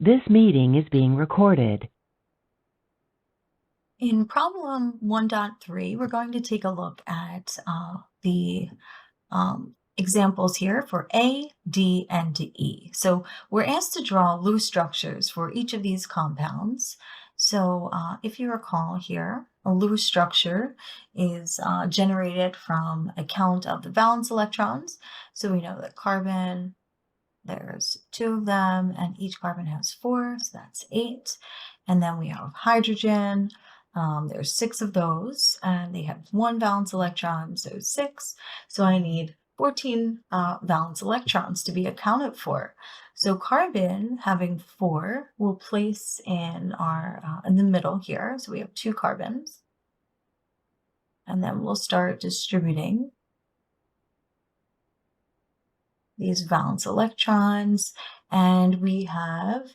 This meeting is being recorded. In problem 1.3, we're going to take a look at the examples here for A, D, and E. So we're asked to draw Lewis structures for each of these compounds. So if you recall here, a Lewis structure is generated from a count of the valence electrons. So we know that carbon, there's 2 of them, and each carbon has 4, so that's 8. And then we have hydrogen. There's 6 of those, and they have 1 valence electron, so 6. So I need 14 valence electrons to be accounted for. So carbon, having 4, we'll place in our in the middle here. So we have 2 carbons, and then we'll start distributing these valence electrons, and we have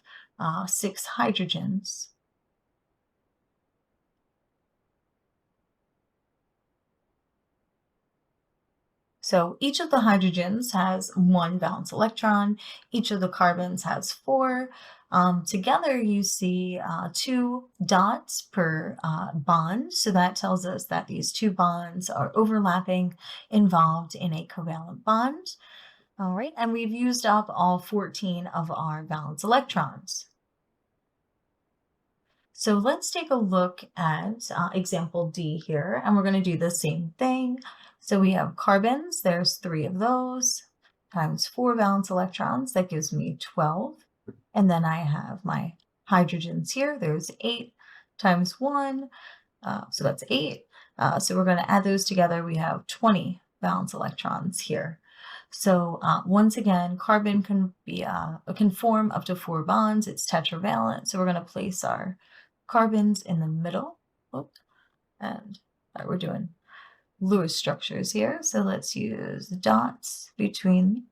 6 hydrogens. So each of the hydrogens has 1 valence electron. Each of the carbons has 4. Together you see 2 dots per bond. So that tells us that these 2 bonds are overlapping, involved in a covalent bond. All right, and we've used up all 14 of our valence electrons. So let's take a look at example D here, and we're going to do the same thing. So we have carbons, there's 3 of those, times 4 valence electrons, that gives me 12. And then I have my hydrogens here, there's 8 times 1, so that's 8. So we're going to add those together, we have 20 valence electrons here. So once again, carbon can form up to 4 bonds. It's tetravalent. So we're going to place our carbons in the middle. And we're doing Lewis structures here. So let's use dots between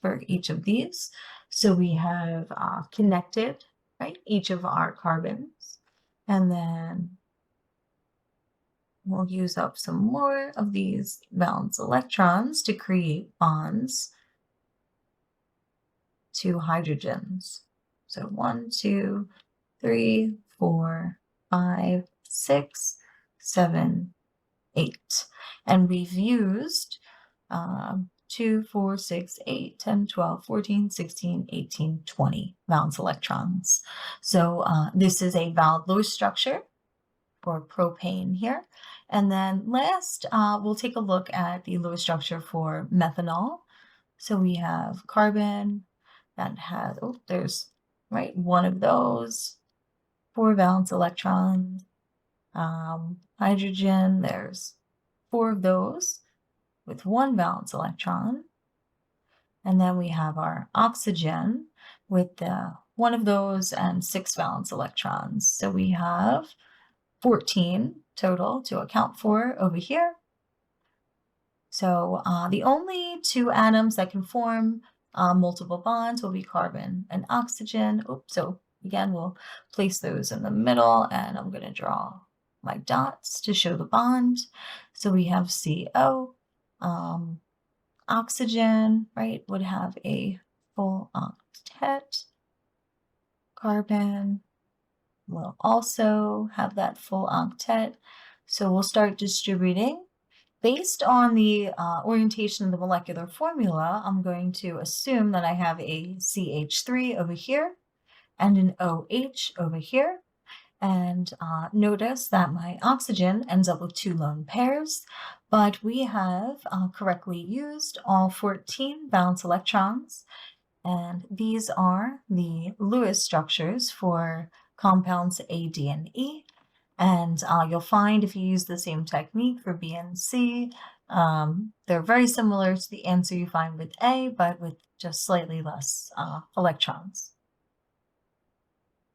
for each of these. So we have connected, right, each of our carbons. And then we'll use up some more of these valence electrons to create bonds to hydrogens. So 1, 2, 3, 4, 5, 6, 7, 8. And we've used 2, 4, 6, 8, 10, 12, 14, 16, 18, 20 valence electrons. So this is a valid Lewis structure for propane here. And then last, we'll take a look at the Lewis structure for methanol. So we have carbon that has, there's, right, 1 of those, 4 valence electrons. Hydrogen, there's 4 of those with 1 valence electron. And then we have our oxygen with 1 of those and 6 valence electrons. So we have 14 total to account for over here. So the only 2 atoms that can form multiple bonds will be carbon and oxygen. So again, we'll place those in the middle, and I'm going to draw my dots to show the bond. So we have CO. Oxygen, right, would have a full octet. Carbon will also have that full octet. So we'll start distributing. Based on the orientation of the molecular formula, I'm going to assume that I have a CH3 over here and an OH over here. And notice that my oxygen ends up with 2 lone pairs, but we have correctly used all 14 valence electrons. And these are the Lewis structures for compounds A, D, and E. And you'll find if you use the same technique for B and C, they're very similar to the answer you find with A, but with just slightly less electrons.